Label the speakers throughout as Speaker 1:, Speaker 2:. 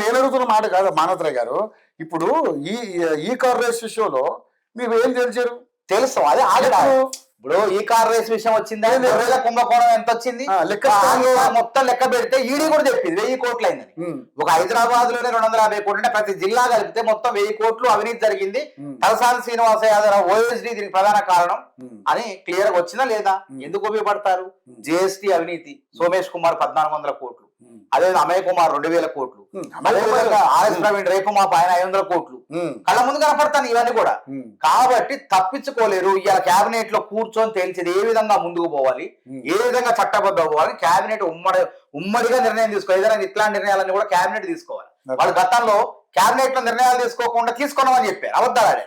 Speaker 1: నేను అడుగుతున్న మాట కాదు మానవతరాయ్ గారు. ఇప్పుడు ఈ కార్ రేస్ విషయంలో మీకు ఏం తెలిసారు?
Speaker 2: తెలుసు అదే ఆగడారు. ఇప్పుడు ఈ కార్ రేస్ విషయం వచ్చిందా, గొర్రెల కుంభకోణం ఎంత వచ్చింది మొత్తం లెక్క పెడితే ఈడీ కూడా చెప్పింది 1000 కోట్లు అయిందని. ఒక హైదరాబాద్ లోనే 250 కోట్లు అంటే ప్రతి జిల్లా కలిపితే మొత్తం 1000 కోట్లు అవినీతి జరిగింది. తలసాని శ్రీనివాస యాదవ్ ఓఎస్డీ దీనికి ప్రధాన కారణం అని క్లియర్ గా వచ్చినా లేదా? ఎందుకు ఉపయోగపడతారు? జిఎస్టీ అవినీతి సోమేష్ కుమార్ 1400 కోట్లు, అదే అమయ్ కుమార్ 2000 కోట్లు, అదేవిధంగా ఆర్ఎస్ ప్రవీణ్ రేపు మా ఆయన 500 కోట్లు కళ్ళ ముందు కనపడతాను ఇవన్నీ కూడా. కాబట్టి తప్పించుకోలేరు. ఇవాళ కేబినెట్ లో కూర్చొని తేల్చేది ఏ విధంగా ముందుకు పోవాలి, ఏ విధంగా చట్టబద్ధ పోవాలి. కేబినెట్ ఉమ్మడిగా నిర్ణయం తీసుకోవాలి. ఏదైనా ఇట్లాంటి నిర్ణయాలన్నీ కూడా కేబినెట్ తీసుకోవాలి. వాళ్ళు గతంలో కేబినెట్ లో నిర్ణయాలు తీసుకోకుండా తీసుకున్నామని చెప్పారు, అబద్ధాలు.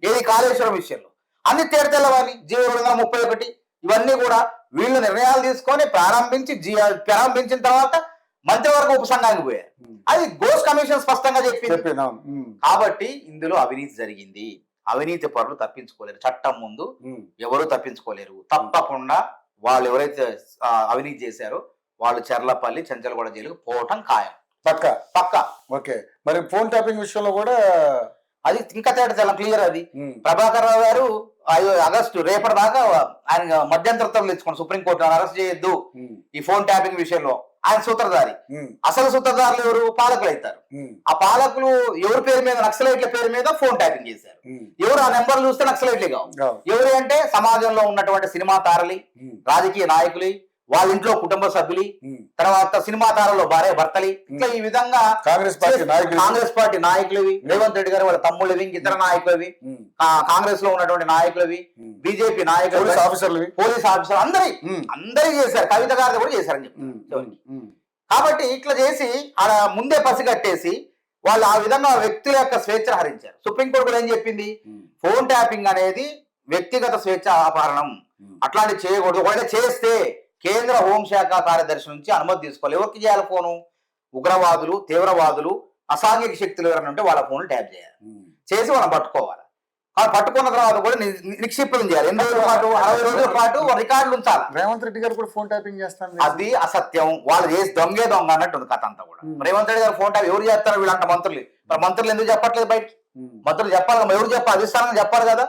Speaker 2: ఏది కాళేశ్వరం విషయంలో అన్ని తేడతెల్లవని జీవో 231 ఇవన్నీ కూడా వీళ్ళు నిర్ణయాలు తీసుకొని ప్రారంభించిన తర్వాత మంత్రివర్గ ఉపసంఘానికి పోయారు. అది ఘోష్ కమిషన్ స్పష్టంగా చెప్పింది. కాబట్టి ఇందులో అవినీతి జరిగింది. అవినీతి పరులు తప్పించుకోలేరు. చట్టం ముందు ఎవరు తప్పించుకోలేరు. తప్పకుండా వాళ్ళు ఎవరైతే అవినీతి చేశారో వాళ్ళు చెర్లపల్లి చెంచలగూడ జైలుకు పోవటం ఖాయం. పక్క.
Speaker 1: ఓకే. మరి ఫోన్ ట్యాపింగ్ విషయంలో కూడా
Speaker 2: అది ఇంకా తేడా చాలా క్లియర్. అది ప్రభాకర్ రావు గారు ఆగస్టు రేపటి దాకా ఆయన మధ్యంతరం తెచ్చుకోండి సుప్రీంకోర్టు అరెస్ట్ చేయొద్దు ఈ ఫోన్ ట్యాపింగ్ విషయంలో. ఆయన సూత్రధారి. అసలు సూత్రధారులు ఎవరు? పాలకులు అవుతారు. ఆ పాలకులు ఎవరి పేరు మీద, నక్సలైట్ల పేరు మీద ఫోన్ ట్యాపింగ్ చేశారు. ఎవరు ఆ నెంబర్లు చూస్తే నక్సలైట్లే కావు. ఎవరు అంటే సమాజంలో ఉన్నటువంటి సినిమా తారలి, రాజకీయ నాయకులు, వాళ్ళ ఇంట్లో కుటుంబ సభ్యులు, తర్వాత సినిమా తారలో భార్య భర్తలి, ఇట్లా ఈ విధంగా కాంగ్రెస్ పార్టీ నాయకులవి, రేవంత్ రెడ్డి గారు వాళ్ళ తమ్ముళ్ళవి, ఇతర నాయకులవి, కాంగ్రెస్ లో ఉన్నటువంటి నాయకులవి, బీజేపీ నాయకులు, పోలీస్ ఆఫీసర్ అందరి చేశారు. కవిత గారిని కూడా చేశారని చెప్పి. కాబట్టి ఇట్లా చేసి ఆడ ముందే పసిగట్టేసి వాళ్ళు ఆ విధంగా వ్యక్తుల యొక్క స్వేచ్ఛ హరించారు. సుప్రీంకోర్టు ఏం చెప్పింది? ఫోన్ ట్యాపింగ్ అనేది వ్యక్తిగత స్వేచ్ఛ అపహరణం, అట్లాంటివి చేయకూడదు. ఒకవేళ చేస్తే కేంద్ర హోంశాఖ కార్యదర్శి నుంచి అనుమతి తీసుకోవాలి. ఎవరికి చేయాలి ఫోను? ఉగ్రవాదులు, తీవ్రవాదులు, అసాంఘిక శక్తులు ఎవరైనా ఉంటే వాళ్ళ ఫోన్లు ట్యాప్ చేయాలి. చేసి మనం పట్టుకోవాలి. పట్టుకున్న తర్వాత కూడా నిక్షిప్తం చేయాలి. 8 రోజుల పాటు 60 రోజుల పాటు రికార్డులు ఉంచాలి.
Speaker 1: రేవంత్ రెడ్డి గారు కూడా ఫోన్ ట్యాపింగ్ చేస్తారు.
Speaker 2: అది అసత్యం. వాళ్ళు చేసి దొంగ అన్నట్టు ఉంది కథ అంతా కూడా. రేవంత్ రెడ్డి గారు ఫోన్ ట్యాప్ ఎవరు చేస్తారు? వీళ్ళంట మంత్రులు. మంత్రులు ఎందుకు చెప్పట్లేదు బయటికి? మంత్రులు చెప్పాలి కదా, ఎవరు చెప్పాలి? అధిష్టానం చెప్పాలి కదా.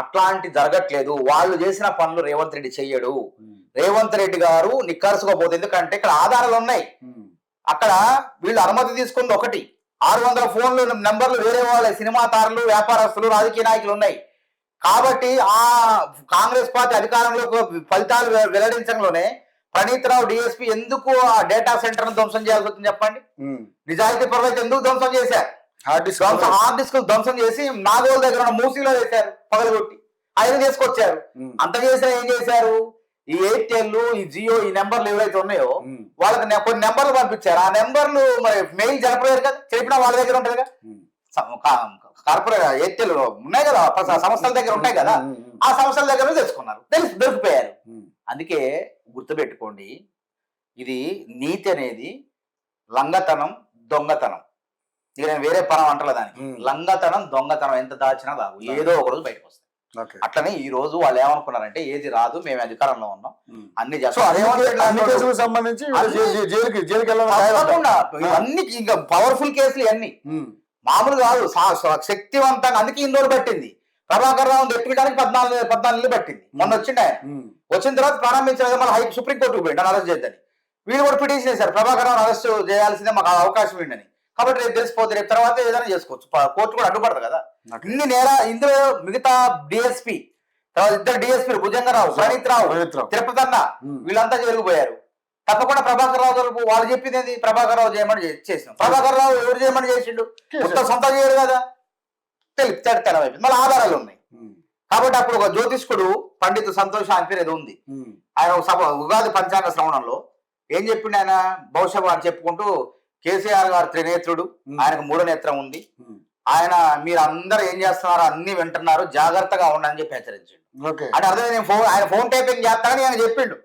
Speaker 2: అట్లాంటి జరగట్లేదు. వాళ్ళు చేసిన పనులు రేవంత్ రెడ్డి చెయ్యడు. రేవంత్ రెడ్డి గారు నిక్కర్సుకోపోతుంది. ఎందుకంటే ఇక్కడ ఆధారాలు ఉన్నాయి. అక్కడ వీళ్ళు అనుమతి తీసుకుంది ఒకటి, 600 ఫోన్లు నెంబర్లు వేరే వాళ్ళ సినిమా తారలు, వ్యాపారస్తులు, రాజకీయ నాయకులు ఉన్నాయి. కాబట్టి ఆ కాంగ్రెస్ పార్టీ అధికారంలో ఫలితాలు వెల్లడించడంలోనే ప్రణీత్ రావు డిఎస్పీ ఎందుకు ఆ డేటా సెంటర్ ను ధ్వంసం చేయాల్సి వచ్చింది చెప్పండి? నిజాయితీ పరులైతే ఎందుకు ధ్వంసం చేశారు? హార్డ్ డిస్క్ ధ్వంసం చేసి నాగోల్ దగ్గర ఉన్న మూసీలో వేశారు, పగలగొట్టి ఆయన తీసుకొచ్చారు. అంత చేసినా ఏం చేశారు? ఈ ఎయిర్టెల్, ఈ జియో, ఈ నెంబర్లు ఏవైతే ఉన్నాయో వాళ్ళకి కొన్ని నెంబర్లు పంపించారు. ఆ నెంబర్లు మరి మెయిల్ జరపలేరు కదా, చెప్పినా వాళ్ళ దగ్గర ఉంటది కదా. కార్పొరేట్ ఎయిర్టెల్ ఉన్నాయి కదా, సంస్థల దగ్గర ఉంటాయి కదా, ఆ సంస్థల దగ్గర తెచ్చుకున్నారు, దొరికిపోయారు. అందుకే గుర్తుపెట్టుకోండి, ఇది నీతి అనేది లంగతనం, దొంగతనం. ఇక నేను వేరే పనం అంటలే దానికి. లంగతనం, దొంగతనం ఎంత దాచినా కాదు, ఏదో ఒక రోజు బయటకు వస్తాయి. అట్లనే ఈ రోజు వాళ్ళు ఏమనుకున్నారంటే ఏది రాదు, మేము అధికారంలో ఉన్నాం, అన్ని
Speaker 1: సంబంధించి
Speaker 2: అన్ని ఇంకా పవర్ఫుల్ కేసులు ఇవన్నీ మామూలు కాదు, శక్తివంతంగా. అందుకే ఇన్ని రోజులు పట్టింది. ప్రభాకర్ రావు ఎట్టుకోవడానికి 14 నెలలు పట్టింది. మొన్న వచ్చిండే ఆయన. వచ్చిన తర్వాత ప్రారంభించలేదు, మళ్ళీ సుప్రీంకోర్టుకు పోయింది అరెస్ట్ చేద్దని. వీళ్ళు కూడా పిటిషన్ చేశారు, ప్రభాకర్ రావు అరెస్ట్ చేయాల్సిందే, మాకు అవకాశం ఏంటని. కాబట్టి రేపు తెలిసిపోతే రేపు తర్వాత ఏదైనా చేసుకోవచ్చు, కోర్టు కూడా అడ్డుపడదు కదా. ఇందులో మిగతా డిఎస్పీ, తర్వాత 2 డిఎస్పీలు భుజంగరావు, ప్రణీత్ రావు, తిరుపతి అన్న, వీళ్ళంతా జరిగిపోయారు. తప్పకుండా ప్రభాకర్ రావు గారు వాళ్ళు చెప్పింది ఏంది? ప్రభాకర్ రావు చేయమని చేసినాం. ప్రభాకర్ రావు ఎవరు చేయమని చేసిండు? మొత్తం సొంతం చేయడు కదా, తెలవైపోయింది. మళ్ళీ ఆధారాలు ఉన్నాయి. కాబట్టి అప్పుడు ఒక జ్యోతిష్కుడు పండిత్ సంతోష్ ఆయన పేరు ఏదో ఉంది, ఆయన ఉగాది పంచాంగ శ్రవణంలో ఏం చెప్పిండు? ఆయన బహుశా వారు చెప్పుకుంటూ కేసీఆర్ గారు త్రినేత్రుడు, ఆయనకు 3వ నేత్రం ఉంది, ఆయన మీరు అందరూ ఏం చేస్తున్నారో అన్ని వింటున్నారు, జాగ్రత్తగా ఉండని చెప్పి హెచ్చరించాడు. అంటే అర్థం ఆయన ఫోన్ టైపింగ్ చేస్తానని ఆయన చెప్పిండు,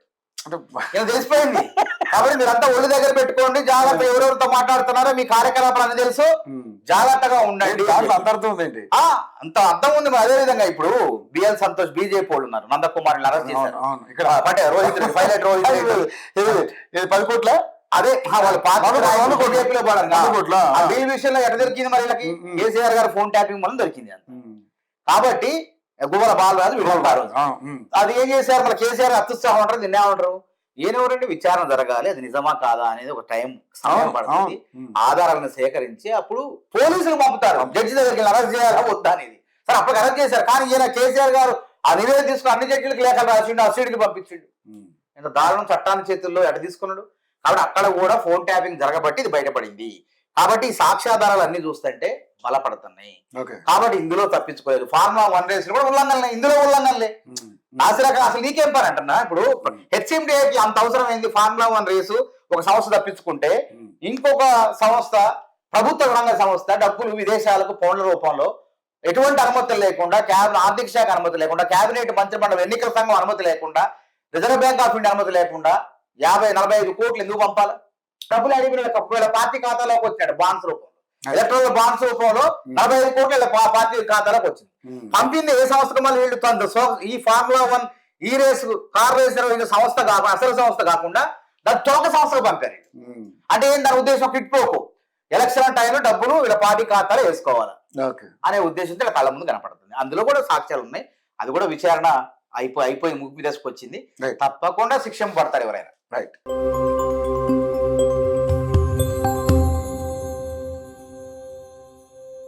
Speaker 2: తెలిసిపోయింది. కాబట్టి మీరంతా ఒళ్ళు దగ్గర పెట్టుకోండి, జాగ్రత్త, ఎవరెవరితో మాట్లాడుతున్నారో మీ కార్యకలాపాలు అని తెలుసు, జాగ్రత్తగా ఉండండి. అంత అర్థం ఉంది. అదే విధంగా ఇప్పుడు బిఎల్ సంతోష్, బీజేపీ వాళ్ళు ఉన్నారు, నందకుమార్ అరెస్ట్ చేశారు. 10 కోట్ల అదే వాళ్ళ పార్టీ బీజేపీలో
Speaker 1: అనుకోట్లా.
Speaker 2: ఆ బిల్ విషయంలో ఎట్లా దొరికింది మరి వీళ్ళకి? కేసీఆర్ గారు ఫోన్ ట్యాపింగ్ వల్ల దొరికింది అంత. కాబట్టి గువ్వల బాలరాజు విడుదల అది ఏం చేశారు? మన కేసీఆర్ అత్యుత్సాహం ఉంటారు, దీన్ని ఏమంటారు? ఏనెవరంటే విచారణ జరగాలి, అది నిజమా కాదా అనేది ఒక సమయం పడుతుంది. ఆధారాలను సేకరించి అప్పుడు పోలీసులు పంపుతారు, జడ్జి దగ్గరికి అరెస్ట్ చేయాలా వద్దా అనేది. సరే అప్పటికి అరెస్ట్ చేశారు, కానీ ఈయన కేసీఆర్ గారు ఆ నివేదిక తీసుకుని అన్ని జడ్జిలకు లేఖలు రాసిండు, అసీడికి పంపించిండు. ఇంత దారుణం చట్టాన్ని చేతుల్లో ఎట తీసుకున్నాడు. కాబట్టి అక్కడ కూడా ఫోన్ ట్యాపింగ్ జరగబట్టి ఇది బయటపడింది. కాబట్టి ఈ సాక్ష్యాధారాలు అన్ని చూస్తుంటే బలపడుతున్నాయి. కాబట్టి ఇందులో తప్పించుకోలేదు. ఫార్ములా 1 రేసులు కూడా ఉల్లంఘనలే, ఇందులో ఉల్లంఘనలే. అసలు నీకేం పని అంటున్నా? ఇప్పుడు హెచ్ఎండిఏకి అంత అవసరం ఏంది? ఫార్ములా 1 రేసు ఒక సంస్థ తప్పించుకుంటే ఇంకొక సంస్థ, ప్రభుత్వ రంగ సంస్థ డబ్బులు విదేశాలకు పౌండ్ల రూపంలో ఎటువంటి అనుమతులు లేకుండా, ఆర్థిక శాఖ అనుమతి లేకుండా, కేబినెట్ మంత్రిమండలి ఎన్నికల సంఘం అనుమతి లేకుండా, రిజర్వ్ బ్యాంక్ ఆఫ్ ఇండియా అనుమతి లేకుండా 50-45 కోట్లు ఎందుకు పంపాలి? డబ్బులు అడిగిన ఒకవేళ పార్టీ ఖాతాలోకి వచ్చాడు బాండ్స్ రూపంలో, ఎలక్ట్రానిక్ బాండ్స్ రూపంలో 45 కోట్లు పార్టీ ఖాతాలోకి వచ్చింది. పంపింది ఏ సంస్థకు? మళ్ళీ వీళ్ళు ఈ ఫార్ములా 1 ఈ రేసు కార్ రేస్ నిర్వహించే సంస్థ కాకుండా, అసలు సంస్థ కాకుండా దాని తోక సంస్థకు పంపారు. అంటే ఏం దాని ఉద్దేశం? కిట్పోకు ఎలక్షన్ టైంలో డబ్బులు వీళ్ళ పార్టీ ఖాతాలో వేసుకోవాలి అనే ఉద్దేశంతో ఇలా కళ్ళ ముందు కనపడుతుంది. అందులో కూడా సాక్ష్యాలు ఉన్నాయి. అది కూడా విచారణ అయిపోయి ముగ్గు దశకు వచ్చింది. తప్పకుండా శిక్ష పడతారు ఎవరైనా.
Speaker 1: రైట్.